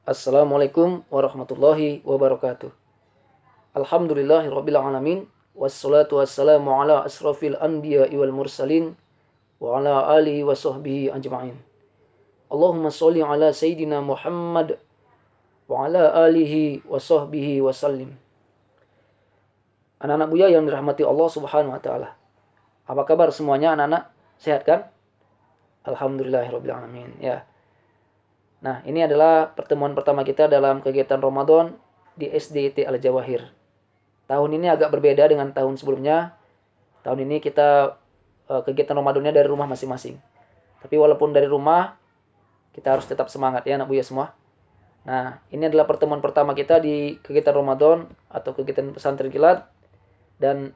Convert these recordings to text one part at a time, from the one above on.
Assalamualaikum warahmatullahi wabarakatuh. Alhamdulillahirabbil alamin wassalatu wassalamu ala asrofil anbiya'i wal mursalin wa ala alihi wa sahbihi ajma'in. Allahumma sholli ala sayyidina Muhammad wa ala alihi wa sahbihi wa sallim. Anak-anak Buya yang dirahmati Allah Subhanahu wa taala. Apa kabar semuanya anak-anak? Sehat kan? Alhamdulillahirabbil alamin. Ya. Nah, ini adalah pertemuan pertama kita dalam kegiatan Ramadan di SDIT Al-Jawahir. Tahun ini agak berbeda dengan tahun sebelumnya. Tahun ini kita kegiatan Ramadannya dari rumah masing-masing. Tapi walaupun dari rumah, kita harus tetap semangat ya anak Buya semua. Nah, ini adalah pertemuan pertama kita di kegiatan Ramadan atau kegiatan pesantren kilat. Dan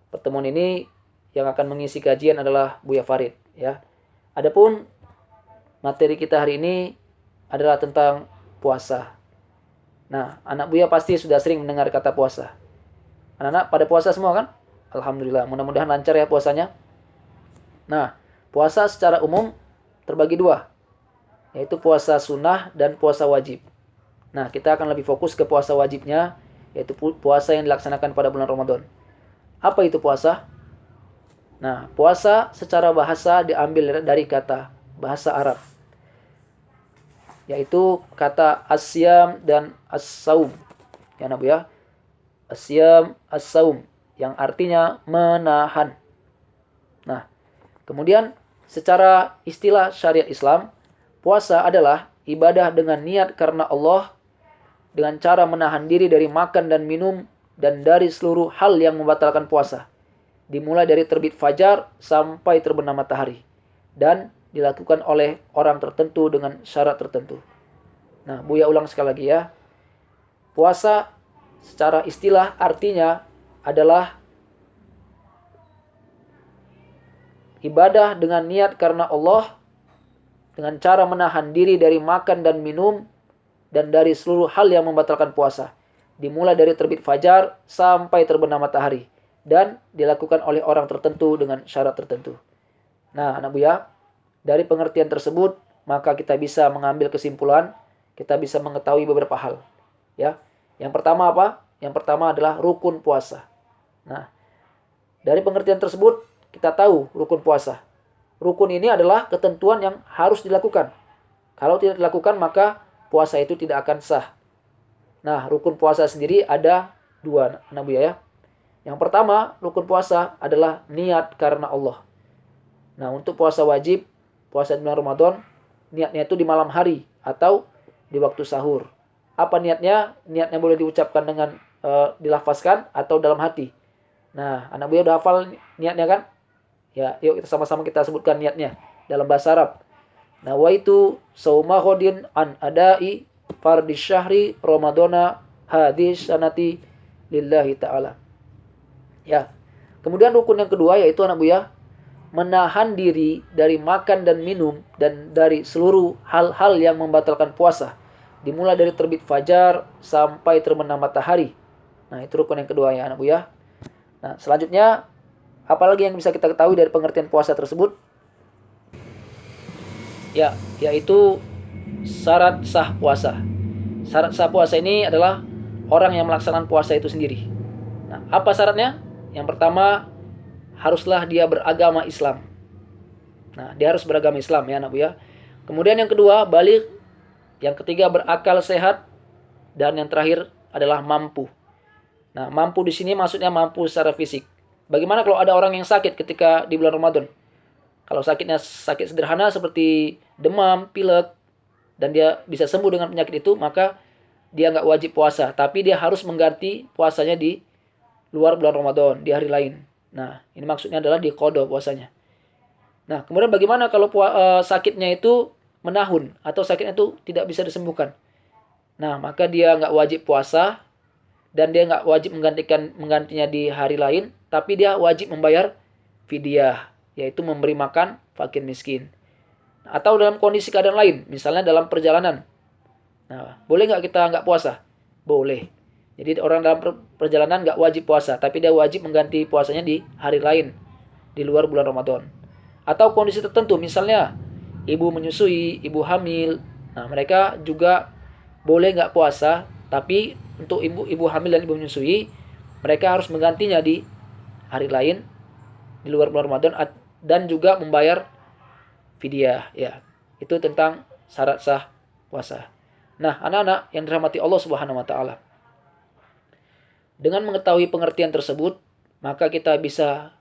pertemuan ini yang akan mengisi kajian adalah Buya Farid ya. Adapun materi kita hari ini adalah tentang puasa. Nah, anak Buya pasti sudah sering mendengar kata puasa. Anak-anak pada puasa semua kan? Alhamdulillah, mudah-mudahan lancar ya puasanya. Nah, puasa secara umum terbagi dua, yaitu puasa sunnah dan puasa wajib. Nah, kita akan lebih fokus ke puasa wajibnya, yaitu puasa yang dilaksanakan pada bulan Ramadan. Apa itu puasa? Nah, puasa secara bahasa diambil dari kata bahasa Arab, yaitu kata asyam dan as-saum. Ya anak Buya, asyam, as-saum yang artinya menahan. Nah, kemudian secara istilah syariat Islam, puasa adalah ibadah dengan niat karena Allah dengan cara menahan diri dari makan dan minum dan dari seluruh hal yang membatalkan puasa. Dimulai dari terbit fajar sampai terbenam matahari dan dilakukan oleh orang tertentu dengan syarat tertentu. Nah, Buya ulang sekali lagi ya. Puasa secara istilah artinya adalah ibadah dengan niat karena Allah dengan cara menahan diri dari makan dan minum dan dari seluruh hal yang membatalkan puasa. Dimulai dari terbit fajar sampai terbenam matahari dan dilakukan oleh orang tertentu dengan syarat tertentu. Nah, anak Buya, dari pengertian tersebut maka kita bisa mengambil kesimpulan, kita bisa mengetahui beberapa hal. Ya, yang pertama apa? Yang pertama adalah rukun puasa. Nah, dari pengertian tersebut kita tahu rukun puasa. Rukun ini adalah ketentuan yang harus dilakukan. Kalau tidak dilakukan maka puasa itu tidak akan sah. Nah, rukun puasa sendiri ada dua, anak Buya ya. Yang pertama, rukun puasa adalah niat karena Allah. Nah, untuk puasa wajib, puasa di bulan Ramadan, niatnya itu di malam hari atau di waktu sahur. Apa niatnya? Niatnya boleh diucapkan dengan dilafazkan atau dalam hati. Nah, anak Buya udah hafal niatnya kan? Ya, yuk kita sama-sama kita sebutkan niatnya dalam bahasa Arab. Nawaitu sauma ghadin an adai fardhi syahri ramadana hadis sanati lillahi ta'ala. Ya. Kemudian rukun yang kedua yaitu anak Buya menahan diri dari makan dan minum dan dari seluruh hal-hal yang membatalkan puasa. Dimulai dari terbit fajar sampai terbenam matahari. Nah, itu rukun yang kedua ya anak Buya. Nah, selanjutnya apalagi yang bisa kita ketahui dari pengertian puasa tersebut? Ya, yaitu syarat sah puasa. Syarat sah puasa ini adalah orang yang melaksanakan puasa itu sendiri. Nah, apa syaratnya? Yang pertama, haruslah dia beragama Islam. Nah, dia harus beragama Islam ya anak Buya. Kemudian yang kedua, baligh. Yang ketiga, berakal sehat. Dan yang terakhir adalah mampu. Nah, mampu di sini maksudnya mampu secara fisik. Bagaimana kalau ada orang yang sakit ketika di bulan Ramadan? Kalau sakitnya sakit sederhana seperti demam, pilek, dan dia bisa sembuh dengan penyakit itu, maka dia nggak wajib puasa. Tapi dia harus mengganti puasanya di luar bulan Ramadan, di hari lain. Nah, ini maksudnya adalah di qada puasanya. Nah, kemudian bagaimana kalau sakitnya itu menahun atau sakitnya itu tidak bisa disembuhkan? Nah, maka dia nggak wajib puasa dan dia nggak wajib menggantinya di hari lain, tapi dia wajib membayar fidyah, yaitu memberi makan fakir miskin. Atau dalam kondisi keadaan lain, misalnya dalam perjalanan. Nah, boleh nggak kita nggak puasa? Boleh. Jadi orang dalam perjalanan nggak wajib puasa, tapi dia wajib mengganti puasanya di hari lain, di luar bulan Ramadan. Atau kondisi tertentu, misalnya ibu menyusui, ibu hamil. Nah, mereka juga boleh nggak puasa, tapi untuk ibu hamil dan ibu menyusui, mereka harus menggantinya di hari lain di luar bulan Ramadan, dan juga membayar fidyah ya. Itu tentang syarat sah puasa. Nah, anak-anak yang dirahmati Allah Subhanahu wa taala. Dengan mengetahui pengertian tersebut, maka kita bisa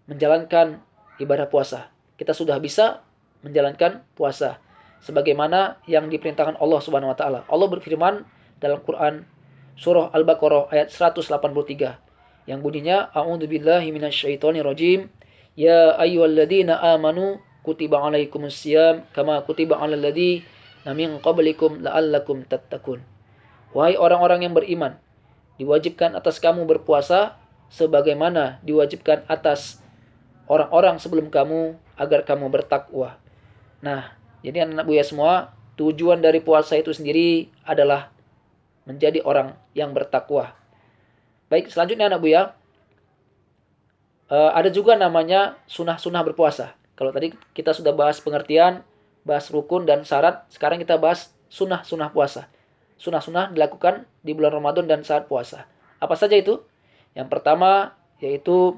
menjalankan ibadah puasa. Kita sudah bisa menjalankan puasa sebagaimana yang diperintahkan Allah Subhanahu wa taala. Allah berfirman dalam Quran surah Al-Baqarah ayat 183 yang bunyinya, a'udzubillahi minasyaitonirrajim, ya ayyuhalladzina amanu kutiba alaikumusiyam kama kutiba alal ladzina min qablikum la'allakum tattaqun. Wahai orang-orang yang beriman, diwajibkan atas kamu berpuasa sebagaimana diwajibkan atas orang-orang sebelum kamu agar kamu bertakwa. Nah, jadi anak-anak Buya semua, tujuan dari puasa itu sendiri adalah menjadi orang yang bertakwa. Baik, selanjutnya anak Buya, ada juga namanya sunnah-sunnah berpuasa. Kalau tadi kita sudah bahas pengertian, bahas rukun dan syarat, sekarang kita bahas sunnah-sunnah puasa. Sunnah-sunnah dilakukan di bulan Ramadan dan saat puasa. Apa saja itu? Yang pertama yaitu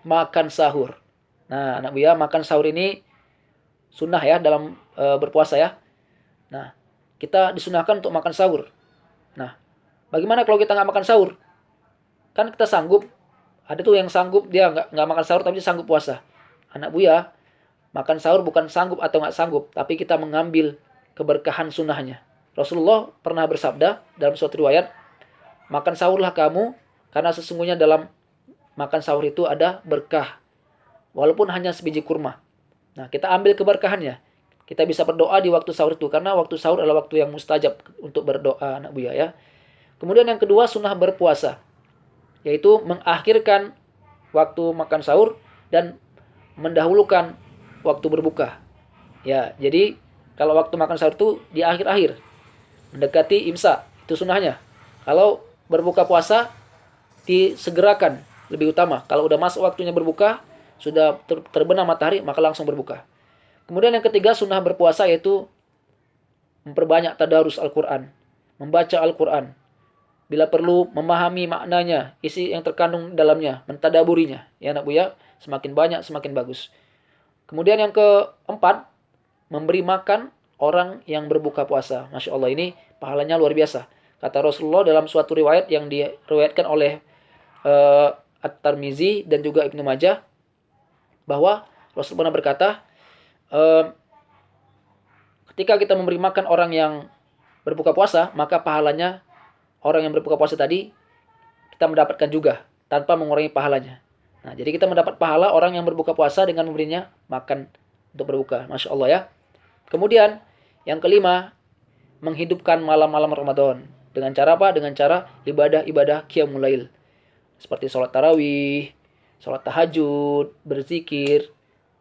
makan sahur. Nah, anak Buya, makan sahur ini sunnah ya dalam berpuasa ya. Nah, kita disunahkan untuk makan sahur. Nah, bagaimana kalau kita nggak makan sahur? Kan kita sanggup. Ada tuh yang sanggup dia nggak makan sahur tapi dia sanggup puasa. Anak Buya, makan sahur bukan sanggup atau nggak sanggup, tapi kita mengambil keberkahan sunnahnya. Rasulullah pernah bersabda dalam suatu riwayat, makan sahurlah kamu karena sesungguhnya dalam makan sahur itu ada berkah. Walaupun hanya sebiji kurma. Nah, kita ambil keberkahannya. Kita bisa berdoa di waktu sahur itu karena waktu sahur adalah waktu yang mustajab untuk berdoa, anak Buya ya. Kemudian yang kedua, sunnah berpuasa, yaitu mengakhirkan waktu makan sahur dan mendahulukan waktu berbuka. Ya, jadi kalau waktu makan sahur itu di akhir-akhir, mendekati imsak, itu sunnahnya. Kalau berbuka puasa disegerakan, lebih utama. Kalau udah masuk waktunya berbuka, sudah terbenam matahari, maka langsung berbuka. Kemudian yang ketiga, sunnah berpuasa yaitu memperbanyak tadarus Al-Quran, membaca Al-Quran. Bila perlu memahami maknanya, isi yang terkandung dalamnya, mentadaburinya. Ya anak Buya, semakin banyak semakin bagus. Kemudian yang keempat, memberi makan orang yang berbuka puasa. Masya Allah, ini pahalanya luar biasa. Kata Rasulullah dalam suatu riwayat yang diriwayatkan oleh At-Tirmizi dan juga Ibnu Majah, bahwa Rasul pernah berkata, ketika kita memberi makan orang yang berbuka puasa, maka pahalanya orang yang berbuka puasa tadi kita mendapatkan juga tanpa mengurangi pahalanya. Nah, jadi kita mendapat pahala orang yang berbuka puasa dengan memberinya makan untuk berbuka. Masya Allah ya. Kemudian yang kelima, menghidupkan malam-malam Ramadan. Dengan cara apa? Dengan cara ibadah-ibadah qiyamul lail. Seperti sholat tarawih, sholat tahajud, berzikir,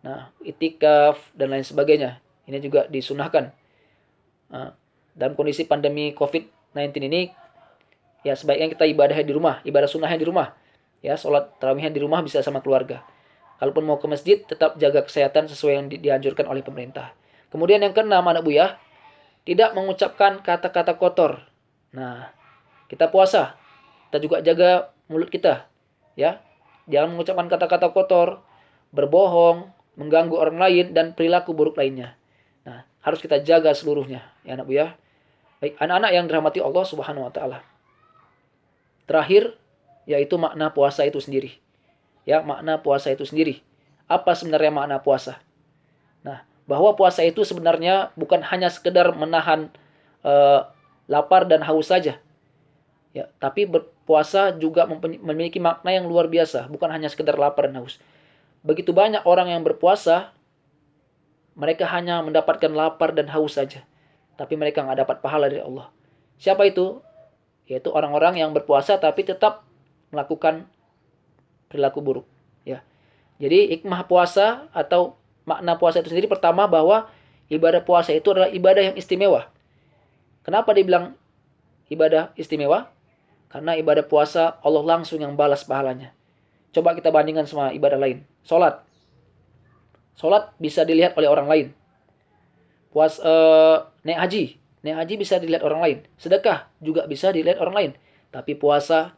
nah, itikaf, dan lain sebagainya. Ini juga disunahkan. Nah, dalam kondisi pandemi COVID-19 ini, ya sebaiknya kita ibadahnya di rumah, ibadah sunnahnya di rumah. Ya, sholat tarawihnya di rumah bisa sama keluarga. Kalaupun mau ke masjid, tetap jaga kesehatan sesuai yang dianjurkan oleh pemerintah. Kemudian yang keenam, anak Buya, tidak mengucapkan kata-kata kotor. Nah, kita puasa, kita juga jaga mulut kita. Ya, jangan mengucapkan kata-kata kotor, berbohong, mengganggu orang lain, dan perilaku buruk lainnya. Nah, harus kita jaga seluruhnya, ya anak Buya. Baik, anak-anak yang dirahmati Allah Subhanahu wa taala. Terakhir, yaitu makna puasa itu sendiri. Ya, makna puasa itu sendiri. Apa sebenarnya makna puasa? Nah, bahwa puasa itu sebenarnya bukan hanya sekedar menahan lapar dan haus saja. Ya, tapi berpuasa juga memiliki makna yang luar biasa, bukan hanya sekedar lapar dan haus. Begitu banyak orang yang berpuasa, mereka hanya mendapatkan lapar dan haus saja, tapi mereka nggak dapat pahala dari Allah. Siapa itu? Yaitu orang-orang yang berpuasa tapi tetap melakukan perilaku buruk. Ya, jadi hikmah puasa atau makna puasa itu sendiri, pertama bahwa ibadah puasa itu adalah ibadah yang istimewa. Kenapa dibilang ibadah istimewa? Karena ibadah puasa Allah langsung yang balas pahalanya. Coba kita bandingkan sama ibadah lain. Sholat bisa dilihat oleh orang lain. Naik haji, Naik haji bisa dilihat orang lain. Sedekah juga bisa dilihat orang lain. Tapi puasa,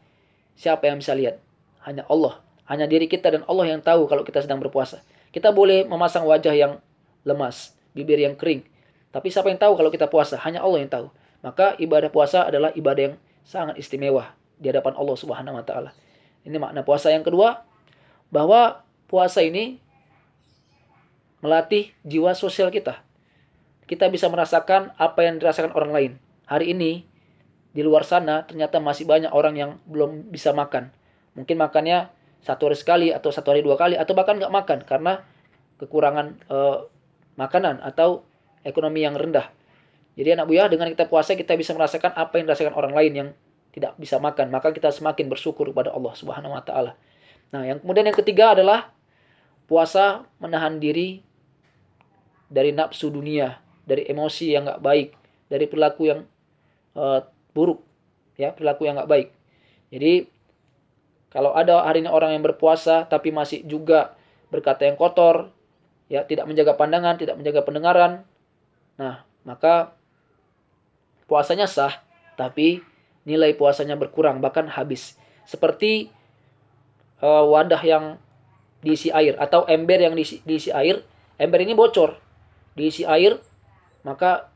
siapa yang bisa lihat? Hanya Allah. Hanya diri kita dan Allah yang tahu kalau kita sedang berpuasa. Kita boleh memasang wajah yang lemas, bibir yang kering. Tapi siapa yang tahu kalau kita puasa? Hanya Allah yang tahu. Maka ibadah puasa adalah ibadah yang sangat istimewa di hadapan Allah Subhanahu wa taala. Ini makna puasa yang kedua, bahwa puasa ini melatih jiwa sosial kita. Kita bisa merasakan apa yang dirasakan orang lain. Hari ini di luar sana ternyata masih banyak orang yang belum bisa makan. Mungkin makannya 1 hari sekali atau 1 hari 2 kali atau bahkan nggak makan karena kekurangan makanan atau ekonomi yang rendah. Jadi anak buah, dengan kita puasa kita bisa merasakan apa yang dirasakan orang lain yang tidak bisa makan. Maka kita semakin bersyukur kepada Allah Subhanahu wa taala. Nah, yang kemudian yang ketiga adalah puasa menahan diri dari nafsu dunia, dari emosi yang nggak baik, dari perilaku yang buruk, ya, perilaku yang nggak baik. Jadi kalau ada hari ini orang yang berpuasa tapi masih juga berkata yang kotor, ya, tidak menjaga pandangan, tidak menjaga pendengaran, nah maka puasanya sah, tapi nilai puasanya berkurang, bahkan habis. Seperti wadah yang diisi air atau ember yang diisi air, ember ini bocor, diisi air, maka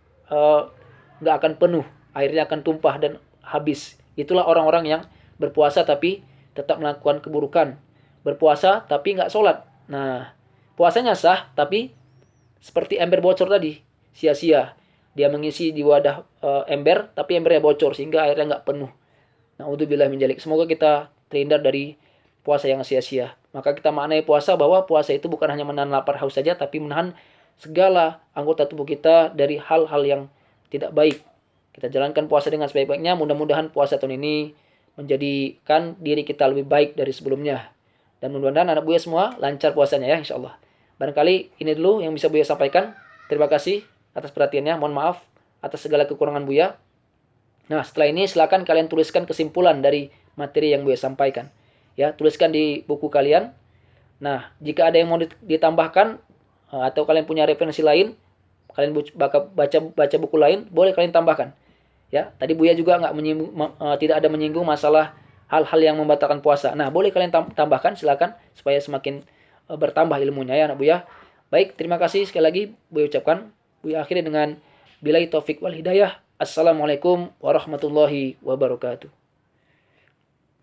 nggak akan penuh, airnya akan tumpah dan habis. Itulah orang-orang yang berpuasa tapi tetap melakukan keburukan, berpuasa tapi nggak sholat. Nah, puasanya sah tapi seperti ember bocor tadi, sia-sia. Dia mengisi di wadah ember tapi embernya bocor sehingga airnya nggak penuh. Na'udzubillah min dzalik. Semoga kita terhindar dari puasa yang sia-sia. Maka kita maknai puasa bahwa puasa itu bukan hanya menahan lapar haus saja, tapi menahan segala anggota tubuh kita dari hal-hal yang tidak baik. Kita jalankan puasa dengan sebaik-baiknya. Mudah-mudahan puasa tahun ini menjadikan diri kita lebih baik dari sebelumnya. Dan mudah-mudahan anak Buya semua lancar puasanya ya, insya Allah. Barangkali ini dulu yang bisa Buya sampaikan. Terima kasih atas perhatiannya. Mohon maaf atas segala kekurangan Buya. Nah, setelah ini silakan kalian tuliskan kesimpulan dari materi yang Buya sampaikan. Ya, tuliskan di buku kalian. Nah, jika ada yang mau ditambahkan atau kalian punya referensi lain, kalian baca buku lain, boleh kalian tambahkan. Ya, tadi Buya juga tidak ada menyinggung masalah hal-hal yang membatalkan puasa. Nah, boleh kalian tambahkan, silakan supaya semakin bertambah ilmunya ya anak Buya. Baik, terima kasih sekali lagi Buya ucapkan. Buya akhiri dengan billahi taufik wal hidayah. Assalamualaikum warahmatullahi wabarakatuh.